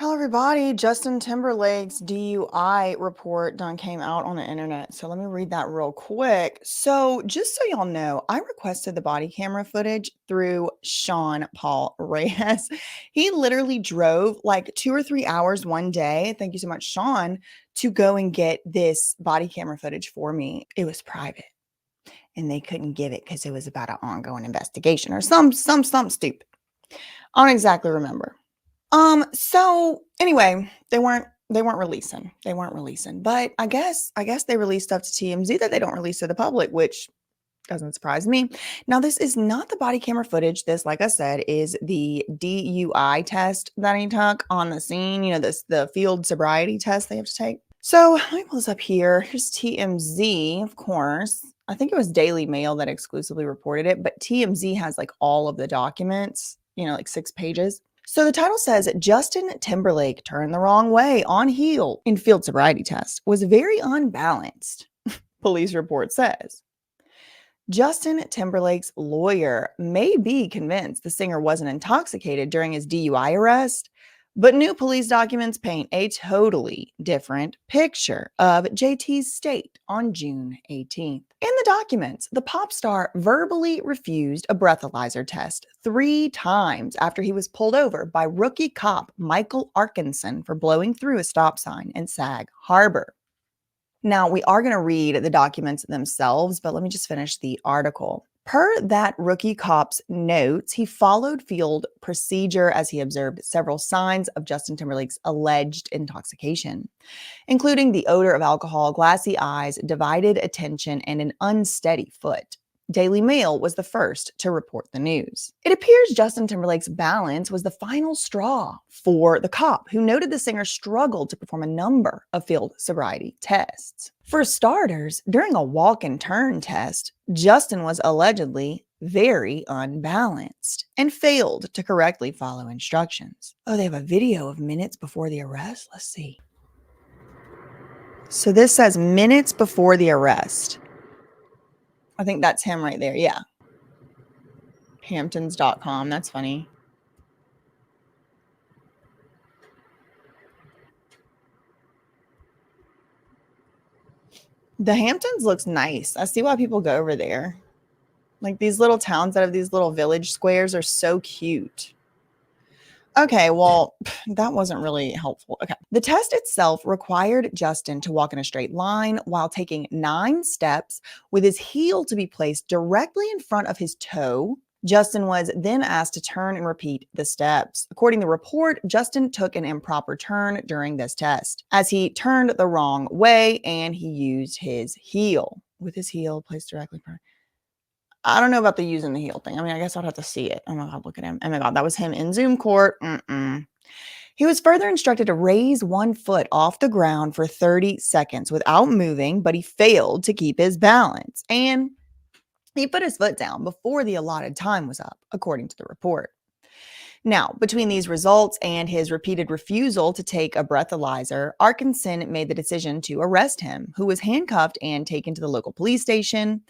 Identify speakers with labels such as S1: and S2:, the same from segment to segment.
S1: Hello, everybody. Justin Timberlake's DUI report done came out on the internet. So let me read that real quick. So, just so y'all know, I requested the body camera footage through Sean Paul Reyes. He literally drove like 2 or 3 hours one day. Thank you so much, Sean, to go and get this body camera footage for me. It was private and they couldn't give it because it was about an ongoing investigation or some stupid. I don't exactly remember. So anyway, they weren't releasing. They weren't releasing. But I guess they released stuff to TMZ that they don't release to the public, which doesn't surprise me. Now, this is not the body camera footage. This, like I said, is the DUI test that he took on the scene. The field sobriety test they have to take. So let me pull this up here. Here's TMZ, of course. I think it was Daily Mail that exclusively reported it, but TMZ has like all of the documents, like 6 pages. So the title says Justin Timberlake turned the wrong way on heel in field sobriety test, was very unbalanced, police report says. Justin Timberlake's lawyer may be convinced the singer wasn't intoxicated during his DUI arrest, but new police documents paint a totally different picture of JT's state on June 18th. In the documents, the pop star verbally refused a breathalyzer test 3 times after he was pulled over by rookie cop Michael Arkinson for blowing through a stop sign in Sag Harbor. Now, we are going to read the documents themselves, but let me just finish the article. Per that rookie cop's notes, he followed field procedure as he observed several signs of Justin Timberlake's alleged intoxication, including the odor of alcohol, glassy eyes, divided attention, and an unsteady foot. Daily Mail was the first to report the news. It appears Justin Timberlake's balance was the final straw for the cop, who noted the singer struggled to perform a number of field sobriety tests. For starters, during a walk and turn test, Justin was allegedly very unbalanced and failed to correctly follow instructions. Oh, they have a video of minutes before the arrest? Let's see. So this says minutes before the arrest. I think that's him right there. Yeah. Hamptons.com. That's funny. The Hamptons looks nice. I see why people go over there. Like these little towns that have these little village squares are so cute. Okay, well, that wasn't really helpful. Okay. The test itself required Justin to walk in a straight line while taking 9 steps with his heel to be placed directly in front of his toe. Justin was then asked to turn and repeat the steps. According to the report, Justin took an improper turn during this test as he turned the wrong way and he used his heel with his heel placed directly in front. I don't know about the using the heel thing. I mean, I guess I'd have to see it. Oh my God, look at him. Oh my God, that was him in Zoom court. He was further instructed to raise one foot off the ground for 30 seconds without moving, but he failed to keep his balance. And he put his foot down before the allotted time was up, according to the report. Now, between these results and his repeated refusal to take a breathalyzer, Arkinson made the decision to arrest him, who was handcuffed and taken to the local police station.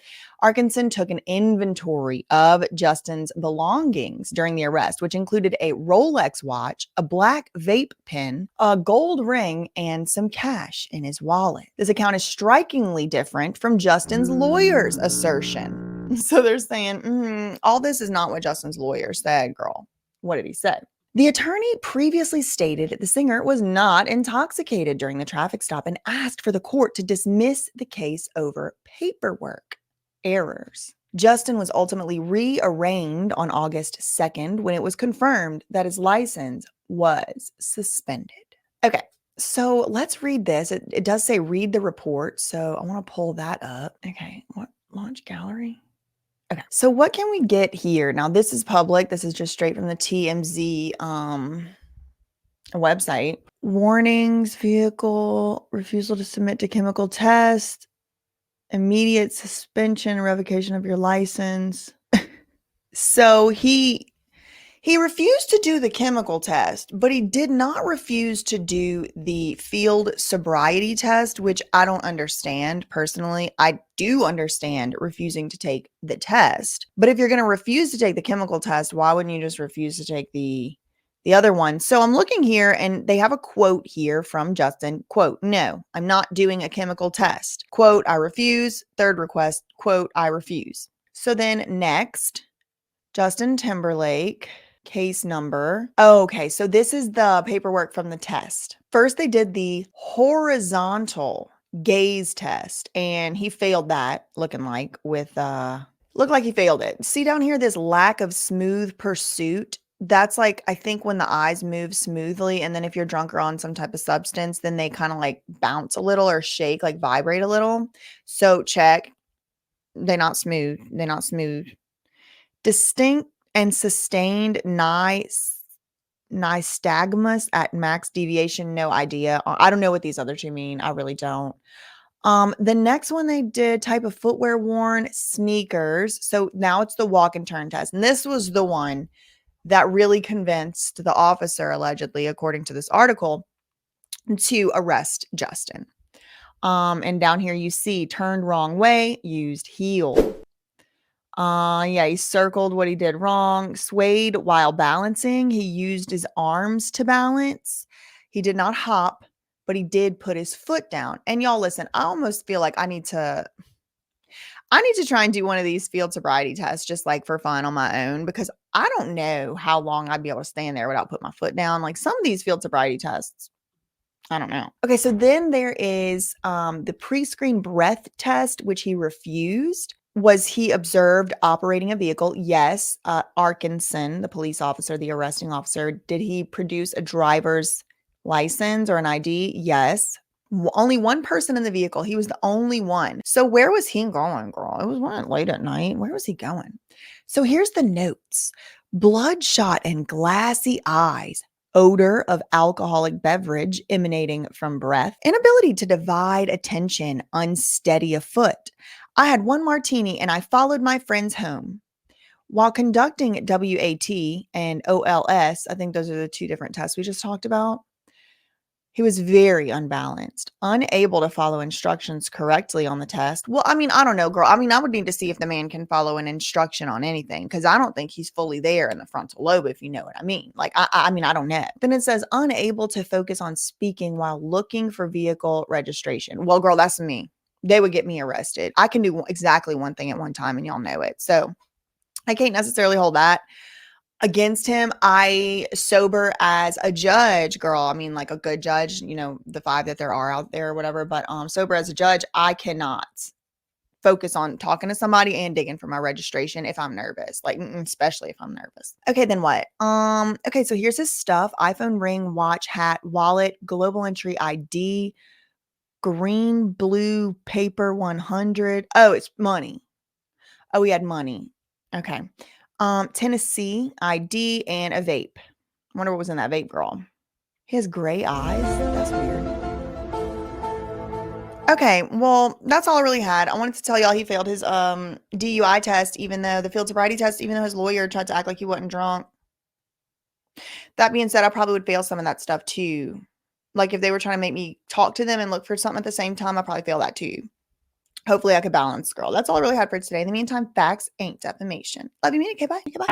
S1: Arkinson took an inventory of Justin's belongings during the arrest, which included a Rolex watch, a black vape pen, a gold ring, and some cash in his wallet. This account is strikingly different from Justin's lawyer's assertion. So they're saying, all this is not what Justin's lawyer said, girl. What did he say? The attorney previously stated the singer was not intoxicated during the traffic stop and asked for the court to dismiss the case over paperwork errors. Justin was ultimately rearraigned on August 2nd when it was confirmed that his license was suspended. Okay, so let's read this. It does say read the report, so I want to pull that up. Okay, what? Launch gallery? Okay, so what can we get here? Now, this is public. This is just straight from the TMZ website. Warnings, vehicle, refusal to submit to chemical test, immediate suspension, revocation of your license. So he refused to do the chemical test, but he did not refuse to do the field sobriety test, which I don't understand personally. I do understand refusing to take the test, but if you're going to refuse to take the chemical test, why wouldn't you just refuse to take the the other one. So I'm looking here and they have a quote here from Justin. Quote, "No, I'm not doing a chemical test." Quote, "I refuse." Third request, quote, "I refuse." So then next, Justin Timberlake, case number. Oh, okay, so this is the paperwork from the test. First, they did the horizontal gaze test, and he failed that, looking like, with looked like he failed it. See down here, this lack of smooth pursuit. That's like, I think when the eyes move smoothly, and then if you're drunk or on some type of substance, then they kind of like bounce a little or shake, like vibrate a little. So check. They're not smooth. They're not smooth. Distinct and sustained nystagmus at max deviation. No idea. I don't know what these other two mean. I really don't. The next one they did, type of footwear worn, sneakers. So now it's the walk and turn test. And this was the one that really convinced the officer, allegedly, according to this article, to arrest Justin. And down here you see turned wrong way, used heel. Yeah, he circled what he did wrong. Swayed while balancing. He used his arms to balance. He did not hop, but he did put his foot down. And y'all listen, I almost feel like I need to try and do one of these field sobriety tests just like for fun on my own, because I don't know how long I'd be able to stand there without putting my foot down. Like some of these field sobriety tests, I don't know. Okay, so then there is the pre-screen breath test, which he refused. Was he observed operating a vehicle? Yes. Arkinson, the police officer, the arresting officer, did he produce a driver's license or an ID? Yes. Only one person in the vehicle. He was the only one. So where was he going, girl? It was late at night. Where was he going? So here's the notes. Bloodshot and glassy eyes. Odor of alcoholic beverage emanating from breath. Inability to divide attention. Unsteady of foot. I had one martini and I followed my friends home. While conducting WAT and OLS, I think those are the two different tests we just talked about, he was very unbalanced, unable to follow instructions correctly on the test. Well, I mean, I don't know, girl. I mean, I would need to see if the man can follow an instruction on anything, because I don't think he's fully there in the frontal lobe, if you know what I mean. Like, I mean, I don't know. Then it says unable to focus on speaking while looking for vehicle registration. Well, girl, that's me. They would get me arrested. I can do exactly one thing at one time, and y'all know it. So I can't necessarily hold that against him. I sober as a judge, girl. I mean, like a good judge, you know, the 5 that there are out there or whatever. But sober as a judge, I cannot focus on talking to somebody and digging for my registration if I'm nervous, like especially if I'm nervous. Okay, then what? Okay, so here's his stuff: iPhone, ring, watch, hat, wallet, global entry ID, green, blue paper 100. Oh, it's money. Oh, we had money. Okay. Tennessee ID and a vape. I wonder what was in that vape, girl. He has gray eyes. That's weird. Okay, well, that's all I really had. I wanted to tell y'all he failed his DUI test, even though the field sobriety test, even though his lawyer tried to act like he wasn't drunk. That being said, I probably would fail some of that stuff too. Like if they were trying to make me talk to them and look for something at the same time, I probably fail that too. Hopefully I could balance, girl. That's all I really had for today. In the meantime, facts ain't defamation. Love you, mean it. Okay, bye. Okay, bye.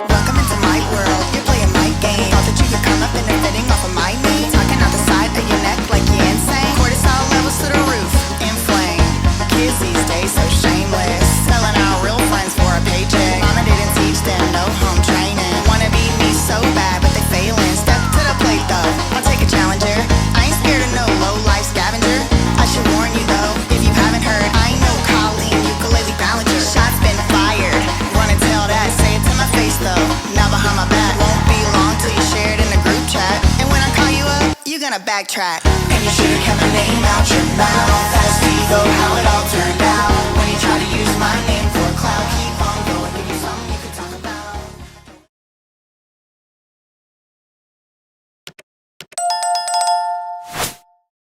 S1: Welcome into my world. You're playing my game. Thought that you could come up and they're fitting off of my name. Talking out the side of your neck like you're insane. Cortisol levels to the roof. Inflame. Kids these days so shameless. Selling out real friends for a paycheck. Mama didn't teach them no home training. Wanna be me so bad, but they failing. Step to the plate though. I'll take a challenger. I ain't scared of no low life scavenger. I should warn you though, if you haven't heard, I ain't no Colleen, ukulele ballager. Shots been fired. Run and tell that. Say it to my face though. Now behind my back. Won't be long till you share it in the group chat. And when I call you up, you're gonna backtrack. And you should've kept my name out your mouth. That's me though, how it all turned out. When you try to use my